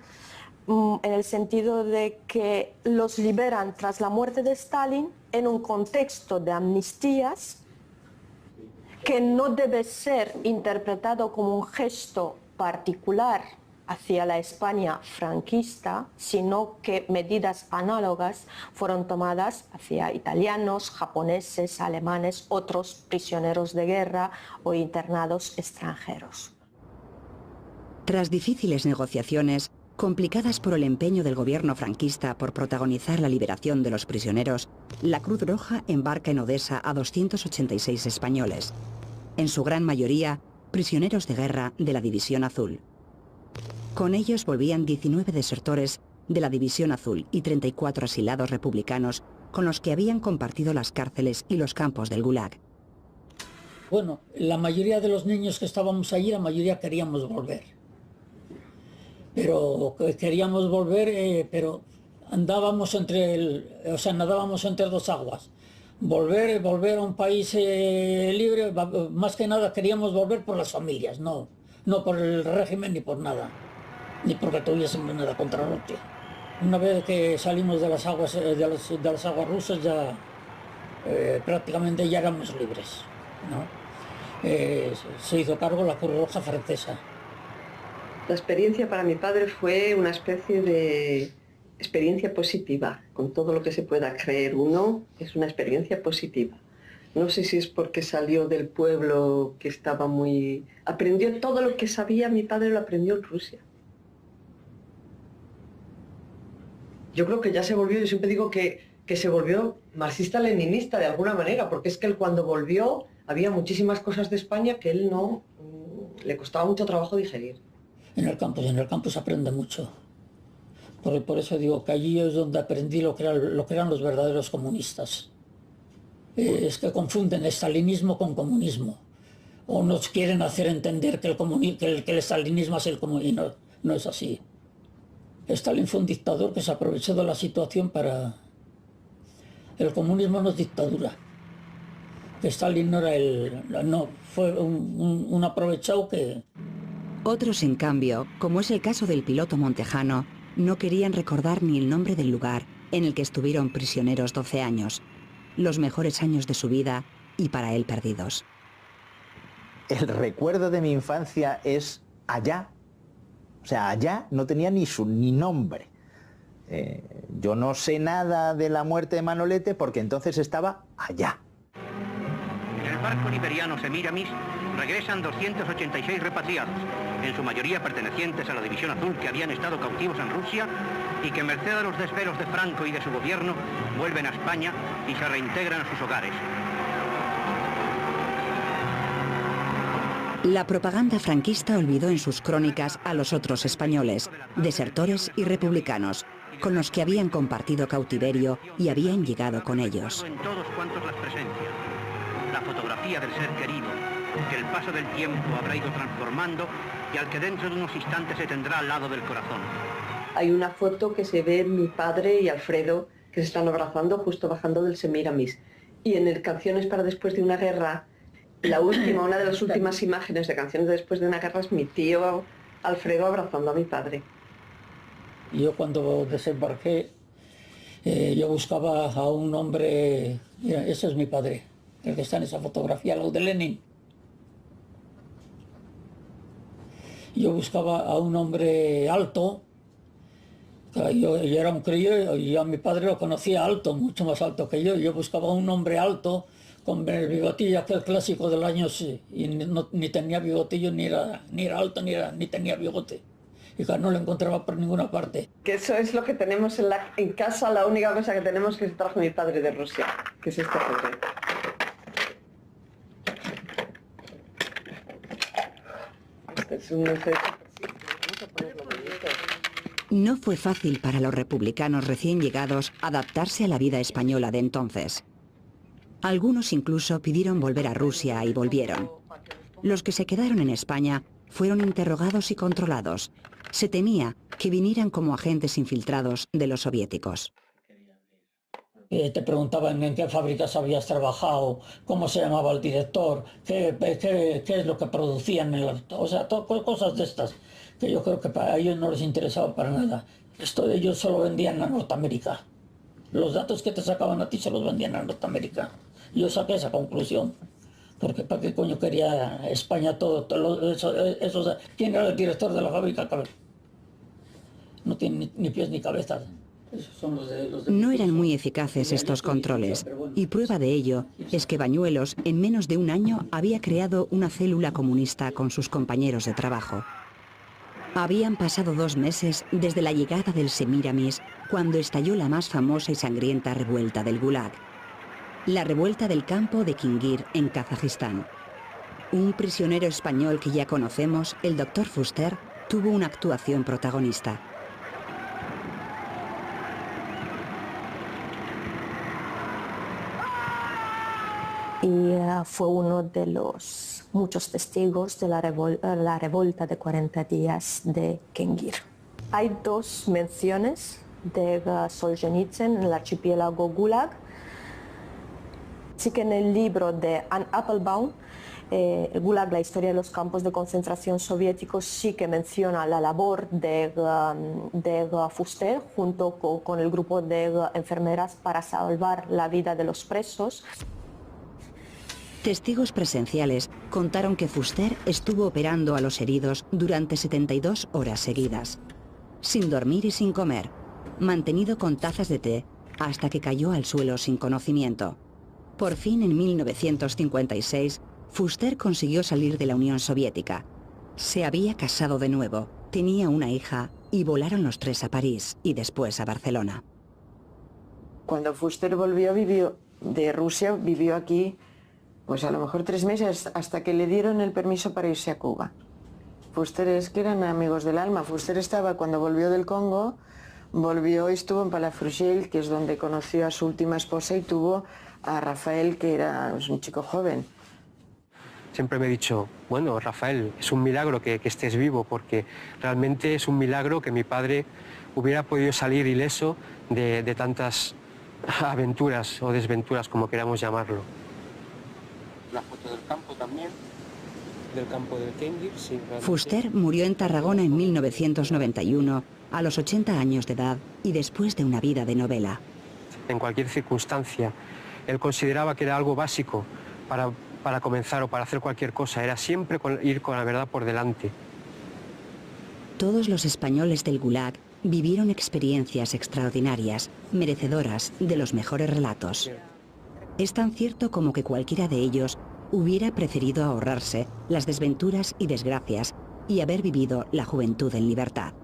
en el sentido de que los liberan tras la muerte de Stalin en un contexto de amnistías que no debe ser interpretado como un gesto particular hacia la España franquista, sino que medidas análogas fueron tomadas hacia italianos, japoneses, alemanes, otros prisioneros de guerra o internados extranjeros. Tras difíciles negociaciones, complicadas por el empeño del gobierno franquista por protagonizar la liberación de los prisioneros, la Cruz Roja embarca en Odessa a 286 españoles, en su gran mayoría prisioneros de guerra de la División Azul. Con ellos volvían 19 desertores de la División Azul y 34 asilados republicanos con los que habían compartido las cárceles y los campos del Gulag. Bueno, la mayoría de los niños que estábamos allí, la mayoría queríamos volver. Pero queríamos volver, pero nadábamos entre dos aguas. volver a un país libre, más que nada queríamos volver por las familias, no por el régimen ni por nada, ni porque tuviésemos nada contra Rusia. Una vez que salimos de las aguas rusas ya prácticamente ya éramos libres, ¿no? Se hizo cargo la Cruz Roja francesa. La experiencia para mi padre fue una especie de experiencia positiva, con todo lo que se pueda creer uno, es una experiencia positiva. No sé si es porque salió del pueblo que estaba muy... Aprendió todo lo que sabía, mi padre lo aprendió en Rusia. Yo creo que ya se volvió, yo siempre digo que se volvió marxista-leninista de alguna manera, porque es que él cuando volvió había muchísimas cosas de España que él no... le costaba mucho trabajo digerir. En el campo se aprende mucho. Por eso digo que allí es donde aprendí lo que eran los verdaderos comunistas. Es que confunden estalinismo con comunismo. O nos quieren hacer entender que el estalinismo es el comunismo. No es así. Stalin fue un dictador que se aprovechó de la situación para... El comunismo no es dictadura. Stalin no era fue un aprovechado que... Otros, en cambio, como es el caso del piloto montejano, no querían recordar ni el nombre del lugar en el que estuvieron prisioneros 12 años, los mejores años de su vida y para él perdidos. El recuerdo de mi infancia es allá. O sea, allá no tenía ni nombre. Yo no sé nada de la muerte de Manolete porque entonces estaba allá. En el barco liberiano Semiramis regresan 286 repatriados, en su mayoría pertenecientes a la División Azul que habían estado cautivos en Rusia y que, merced a los desvelos de Franco y de su gobierno, vuelven a España y se reintegran a sus hogares. La propaganda franquista olvidó en sus crónicas a los otros españoles, desertores y republicanos, con los que habían compartido cautiverio y habían llegado con ellos. En todos cuantos las presencian. La fotografía del ser querido, que el paso del tiempo habrá ido transformando y al que dentro de unos instantes se tendrá al lado del corazón. Hay una foto que se ve mi padre y Alfredo que se están abrazando justo bajando del Semiramis. Y en el Canciones para después de una guerra, una de las últimas imágenes de Canciones de después de una guerra es mi tío Alfredo abrazando a mi padre. Yo cuando desembarqué, yo buscaba a un hombre, mira, ese es mi padre, el que está en esa fotografía, lo de Lenin. Yo buscaba a un hombre alto, yo era un crío y a mi padre lo conocía alto, mucho más alto que yo buscaba a un hombre alto, con el bigotillo aquel clásico del año, sí, y ni tenía bigotillo, ni era alto, ni tenía bigote. Y no lo encontraba por ninguna parte. Que eso es lo que tenemos en casa, la única cosa que tenemos que se trajo mi padre de Rusia, que es este foto. No fue fácil para los republicanos recién llegados adaptarse a la vida española de entonces. Algunos incluso pidieron volver a Rusia y volvieron. Los que se quedaron en España fueron interrogados y controlados. Se temía que vinieran como agentes infiltrados de los soviéticos. Te preguntaban en qué fábricas habías trabajado, cómo se llamaba el director, qué es lo que producían, o sea, cosas de estas, que yo creo que para ellos no les interesaba para nada. Ellos solo vendían a Norteamérica. Los datos que te sacaban a ti se los vendían a Norteamérica. Yo saqué esa conclusión. Porque ¿para qué coño quería España todo eso? ¿Quién era el director de la fábrica? No tiene ni pies ni cabeza. No eran muy eficaces estos controles, y prueba de ello es que Bañuelos en menos de un año había creado una célula comunista con sus compañeros de trabajo. Habían pasado 2 meses desde la llegada del Semiramis, cuando estalló la más famosa y sangrienta revuelta del Gulag. La revuelta del campo de Kingir, en Kazajistán. Un prisionero español que ya conocemos, el Dr. Fuster, tuvo una actuación protagonista. Y fue uno de los muchos testigos de la revuelta de 40 días de Kingir. Hay 2 menciones de Solzhenitsyn en el archipiélago Gulag. Sí que en el libro de Anne Applebaum, el Gulag, la historia de los campos de concentración soviéticos, sí que menciona la labor de Fuster junto con el grupo de enfermeras para salvar la vida de los presos. Testigos presenciales contaron que Fuster estuvo operando a los heridos durante 72 horas seguidas, sin dormir y sin comer, mantenido con tazas de té hasta que cayó al suelo sin conocimiento. Por fin, en 1956, Fuster consiguió salir de la Unión Soviética. Se había casado de nuevo, tenía una hija y volaron los tres a París y después a Barcelona. Cuando Fuster volvió, vivió de Rusia, vivió aquí, pues a lo mejor 3 meses, hasta que le dieron el permiso para irse a Cuba. Fuster es que eran amigos del alma. Fuster estaba, cuando volvió del Congo, volvió y estuvo en Palafrugell, que es donde conoció a su última esposa, y tuvo a Rafael, que era un chico joven. Siempre me he dicho, bueno, Rafael, es un milagro que estés vivo, porque realmente es un milagro que mi padre hubiera podido salir ileso de tantas aventuras o desventuras, como queramos llamarlo. La foto del campo también, del campo del Kendir. Sí, Fuster murió en Tarragona en 1991, a los 80 años de edad y después de una vida de novela. En cualquier circunstancia, él consideraba que era algo básico para comenzar o para hacer cualquier cosa, era siempre ir con la verdad por delante. Todos los españoles del Gulag vivieron experiencias extraordinarias, merecedoras de los mejores relatos. Es tan cierto como que cualquiera de ellos hubiera preferido ahorrarse las desventuras y desgracias y haber vivido la juventud en libertad.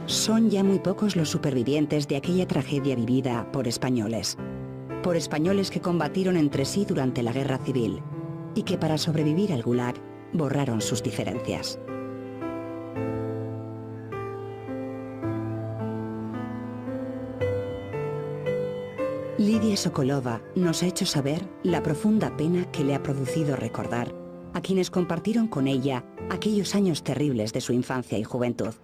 Son ya muy pocos los supervivientes de aquella tragedia vivida por españoles que combatieron entre sí durante la Guerra Civil y que para sobrevivir al Gulag borraron sus diferencias. Lidia Sokolova nos ha hecho saber la profunda pena que le ha producido recordar a quienes compartieron con ella aquellos años terribles de su infancia y juventud.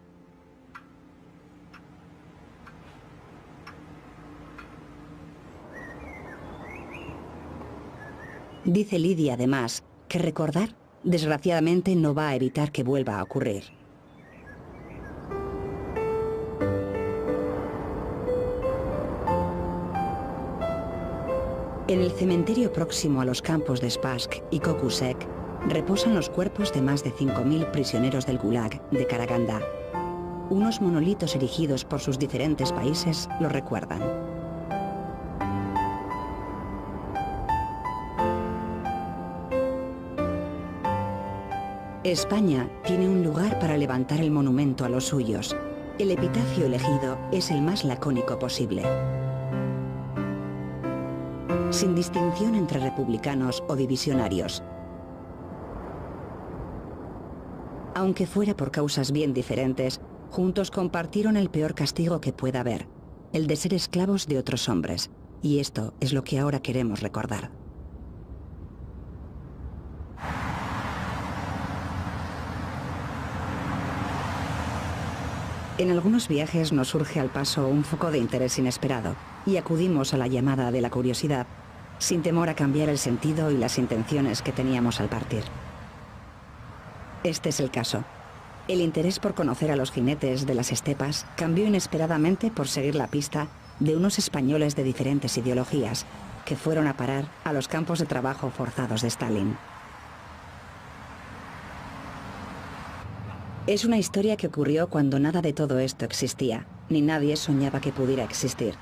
Dice Lidia, además, que recordar, desgraciadamente, no va a evitar que vuelva a ocurrir. En el cementerio próximo a los campos de Spassk y Kokusek reposan los cuerpos de más de 5.000 prisioneros del Gulag de Karaganda. Unos monolitos erigidos por sus diferentes países lo recuerdan. España tiene un lugar para levantar el monumento a los suyos. El epitafio elegido es el más lacónico posible. Sin distinción entre republicanos o divisionarios. Aunque fuera por causas bien diferentes, juntos compartieron el peor castigo que pueda haber, el de ser esclavos de otros hombres. Y esto es lo que ahora queremos recordar. En algunos viajes nos surge al paso un foco de interés inesperado y acudimos a la llamada de la curiosidad, sin temor a cambiar el sentido y las intenciones que teníamos al partir. Este es el caso. El interés por conocer a los jinetes de las estepas cambió inesperadamente por seguir la pista de unos españoles de diferentes ideologías que fueron a parar a los campos de trabajo forzados de Stalin. Es una historia que ocurrió cuando nada de todo esto existía, ni nadie soñaba que pudiera existir.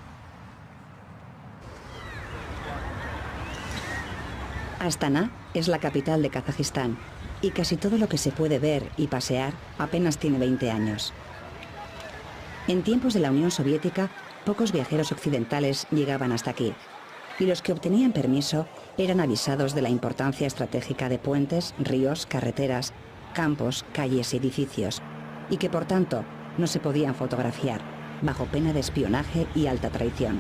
Astana es la capital de Kazajistán y casi todo lo que se puede ver y pasear apenas tiene 20 años. En tiempos de la Unión Soviética, pocos viajeros occidentales llegaban hasta aquí y los que obtenían permiso eran avisados de la importancia estratégica de puentes, ríos, carreteras, campos, calles y edificios, y que por tanto no se podían fotografiar, bajo pena de espionaje y alta traición.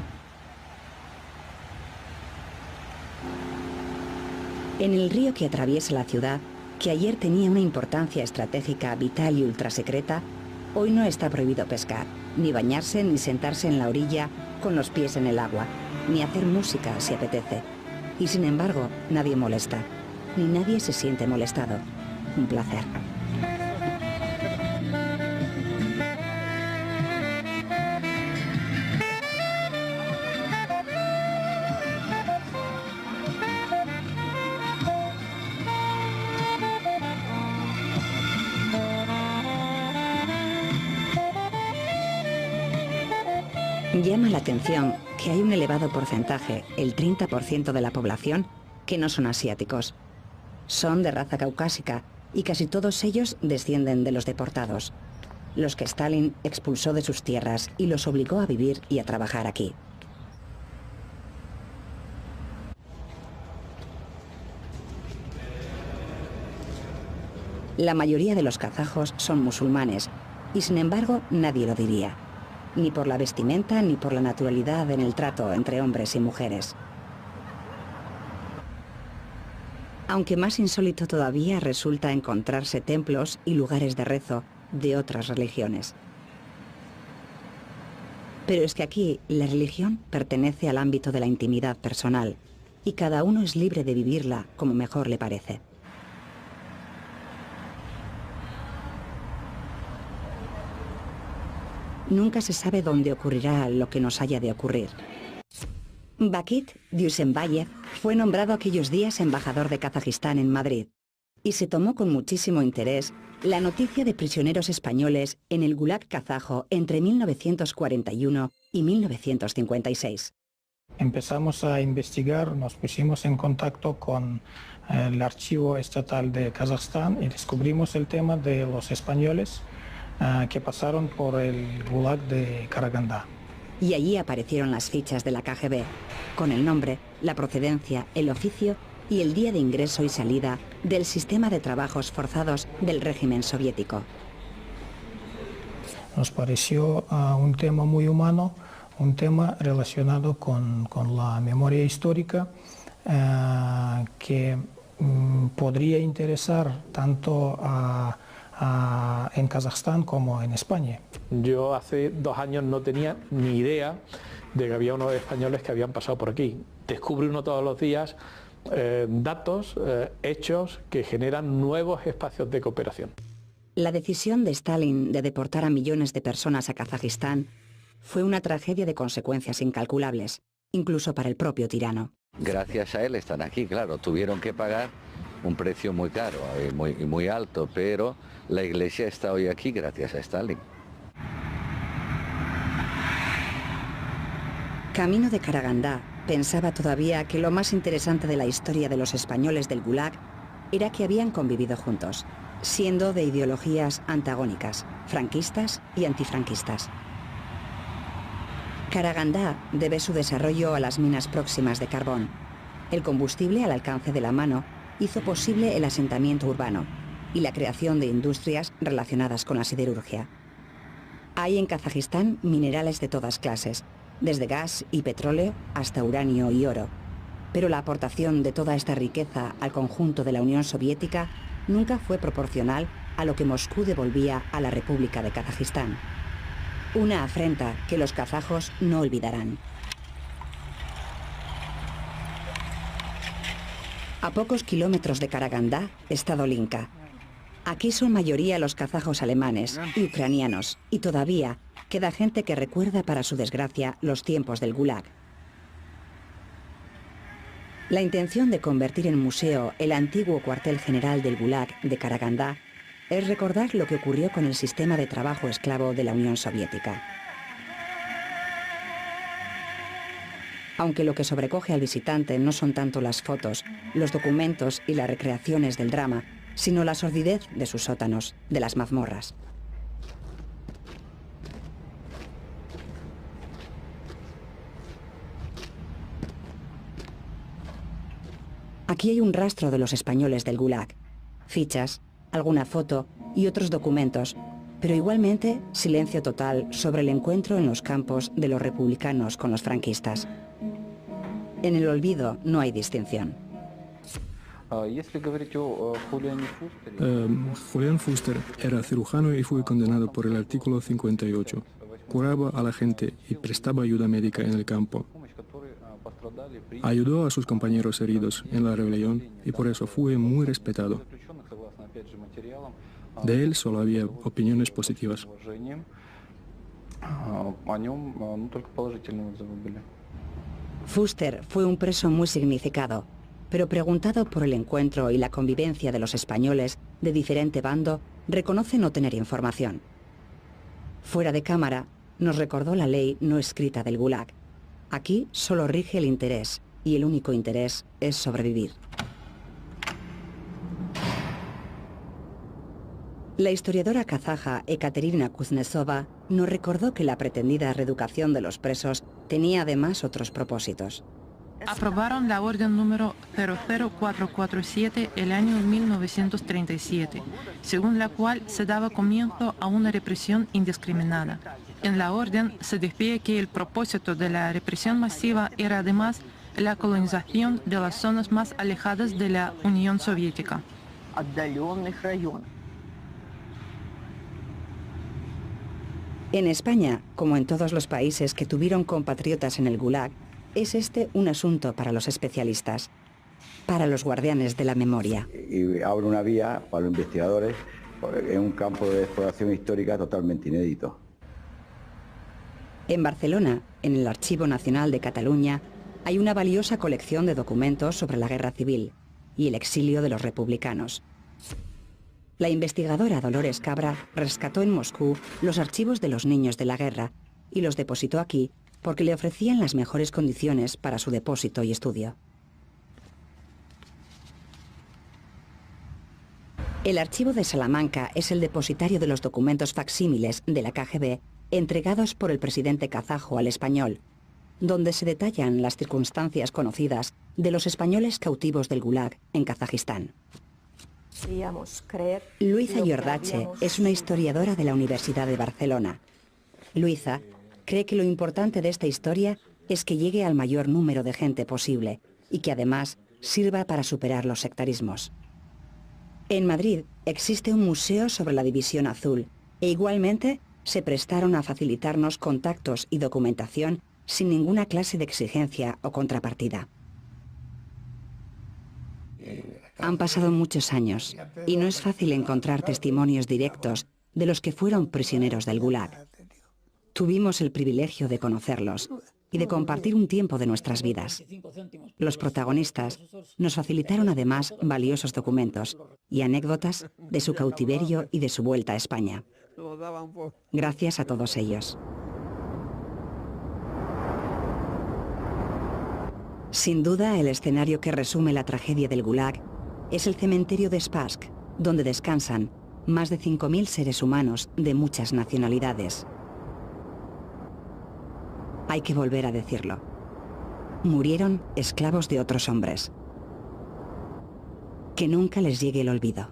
En el río que atraviesa la ciudad, que ayer tenía una importancia estratégica vital y ultrasecreta, hoy no está prohibido pescar, ni bañarse ni sentarse en la orilla con los pies en el agua, ni hacer música si apetece. Y sin embargo, nadie molesta, ni nadie se siente molestado. Un placer. Llama la atención que hay un elevado porcentaje, el 30% de la población, que no son asiáticos. Son de raza caucásica y casi todos ellos descienden de los deportados, los que Stalin expulsó de sus tierras y los obligó a vivir y a trabajar aquí. La mayoría de los kazajos son musulmanes y sin embargo nadie lo diría. Ni por la vestimenta ni por la naturalidad en el trato entre hombres y mujeres. Aunque más insólito todavía resulta encontrarse templos y lugares de rezo de otras religiones. Pero es que aquí la religión pertenece al ámbito de la intimidad personal y cada uno es libre de vivirla como mejor le parece. Nunca se sabe dónde ocurrirá lo que nos haya de ocurrir. Vakit Dusenbayev fue nombrado aquellos días embajador de Kazajistán en Madrid y se tomó con muchísimo interés la noticia de prisioneros españoles en el Gulag kazajo entre 1941 y 1956. Empezamos a investigar, nos pusimos en contacto con el Archivo Estatal de Kazajstán y descubrimos el tema de los españoles que pasaron por el Gulag de Karagandá. Y allí aparecieron las fichas de la KGB, con el nombre, la procedencia, el oficio y el día de ingreso y salida del sistema de trabajos forzados del régimen soviético. Nos pareció un tema muy humano, un tema relacionado con la memoria histórica que podría interesar tanto en Kazajstán como en España. Yo hace 2 años no tenía ni idea de que había unos españoles que habían pasado por aquí. Descubre uno todos los días datos, hechos que generan nuevos espacios de cooperación. La decisión de Stalin de deportar a millones de personas a Kazajistán fue una tragedia de consecuencias incalculables, incluso para el propio tirano. Gracias a él están aquí, claro, tuvieron que pagar un precio muy caro y muy alto, pero la Iglesia está hoy aquí gracias a Stalin. Camino de Karagandá pensaba todavía que lo más interesante de la historia de los españoles del Gulag era que habían convivido juntos, siendo de ideologías antagónicas, franquistas y antifranquistas. Karagandá debe su desarrollo a las minas próximas de carbón. El combustible al alcance de la mano hizo posible el asentamiento urbano y la creación de industrias relacionadas con la siderurgia. Hay en Kazajistán minerales de todas clases, desde gas y petróleo hasta uranio y oro. Pero la aportación de toda esta riqueza al conjunto de la Unión Soviética nunca fue proporcional a lo que Moscú devolvía a la República de Kazajistán. Una afrenta que los kazajos no olvidarán. A pocos kilómetros de Karagandá está Dolinka. Aquí son mayoría los kazajos alemanes y ucranianos, y todavía queda gente que recuerda para su desgracia los tiempos del Gulag. La intención de convertir en museo el antiguo cuartel general del Gulag de Karagandá es recordar lo que ocurrió con el sistema de trabajo esclavo de la Unión Soviética. Aunque lo que sobrecoge al visitante no son tanto las fotos, los documentos y las recreaciones del drama, sino la sordidez de sus sótanos, de las mazmorras. Aquí hay un rastro de los españoles del Gulag, fichas, alguna foto y otros documentos, pero igualmente silencio total sobre el encuentro en los campos de los republicanos con los franquistas. En el olvido no hay distinción. Julián Fuster era cirujano y fue condenado por el artículo 58. Curaba a la gente y prestaba ayuda médica en el campo. Ayudó a sus compañeros heridos en la rebelión y por eso fue muy respetado. De él solo había opiniones positivas. Fuster fue un preso muy significado, pero preguntado por el encuentro y la convivencia de los españoles de diferente bando, reconoce no tener información. Fuera de cámara, nos recordó la ley no escrita del Gulag. Aquí solo rige el interés, y el único interés es sobrevivir. La historiadora kazaja Ekaterina Kuznetsova nos recordó que la pretendida reeducación de los presos tenía además otros propósitos. Aprobaron la orden número 00447 el año 1937, según la cual se daba comienzo a una represión indiscriminada. En la orden se decía que el propósito de la represión masiva era además la colonización de las zonas más alejadas de la Unión Soviética. En España, como en todos los países que tuvieron compatriotas en el Gulag, es este un asunto para los especialistas, para los guardianes de la memoria. Y abre una vía para los investigadores en un campo de exploración histórica totalmente inédito. En Barcelona, en el Archivo Nacional de Cataluña, hay una valiosa colección de documentos sobre la guerra civil y el exilio de los republicanos. La investigadora Dolores Cabra rescató en Moscú los archivos de los niños de la guerra y los depositó aquí porque le ofrecían las mejores condiciones para su depósito y estudio. El archivo de Salamanca es el depositario de los documentos facsímiles de la KGB entregados por el presidente kazajo al español, donde se detallan las circunstancias conocidas de los españoles cautivos del Gulag en Kazajistán. Luisa Iordache es una historiadora de la Universidad de Barcelona. Luisa cree que lo importante de esta historia es que llegue al mayor número de gente posible y que además sirva para superar los sectarismos. En Madrid existe un museo sobre la División Azul e igualmente se prestaron a facilitarnos contactos y documentación sin ninguna clase de exigencia o contrapartida. Han pasado muchos años y no es fácil encontrar testimonios directos de los que fueron prisioneros del Gulag. Tuvimos el privilegio de conocerlos y de compartir un tiempo de nuestras vidas. Los protagonistas nos facilitaron además valiosos documentos y anécdotas de su cautiverio y de su vuelta a España. Gracias a todos ellos. Sin duda, el escenario que resume la tragedia del Gulag es el cementerio de Spassk, donde descansan más de 5.000 seres humanos de muchas nacionalidades. Hay que volver a decirlo. Murieron esclavos de otros hombres. Que nunca les llegue el olvido.